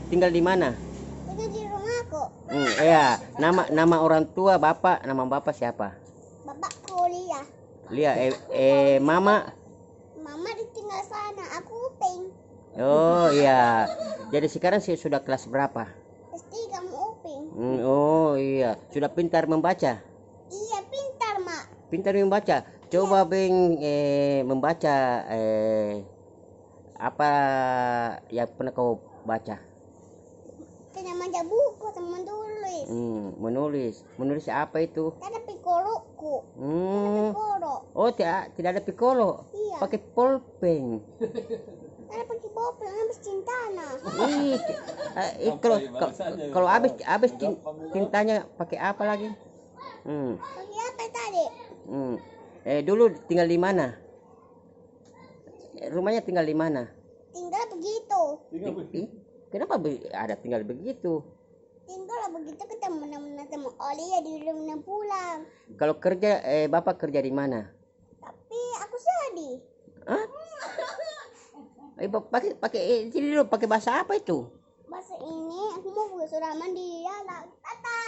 Tinggal di mana? Tinggal di rumahku. Iya. Nama orang tua bapak, nama bapak siapa? Bapakku Lia. Lia. Mama? Mama ditinggal sana. Aku Uping. Oh iya. Jadi sekarang sih sudah kelas berapa? SD kamu Uping. Oh iya. Sudah pintar membaca? Iya pintar mak. Pintar membaca. Coba Beng membaca apa yang pernah kau baca? Kita baca buku sama menulis. Menulis apa itu? Ada pikoloku. Ada pikolo. Oh tidak ada pikolo. Iya. Pakai pulpen. Ada pakai bopeng habis cintana. Kalau habis cintanya pakai apa lagi? Pakai apa tadi? Dulu tinggal di mana? Rumahnya tinggal di mana? Tinggal begitu. Kenapa ada tinggal begitu? Tinggal begitu kita mana-mana sama Oli ya di rumah pulang. Kalau kerja, bapak kerja di mana? Tapi aku sedih. Hah? Pakai sini dulu, pakai bahasa apa itu? Bahasa ini aku mau buka surat mandi ya. Tata.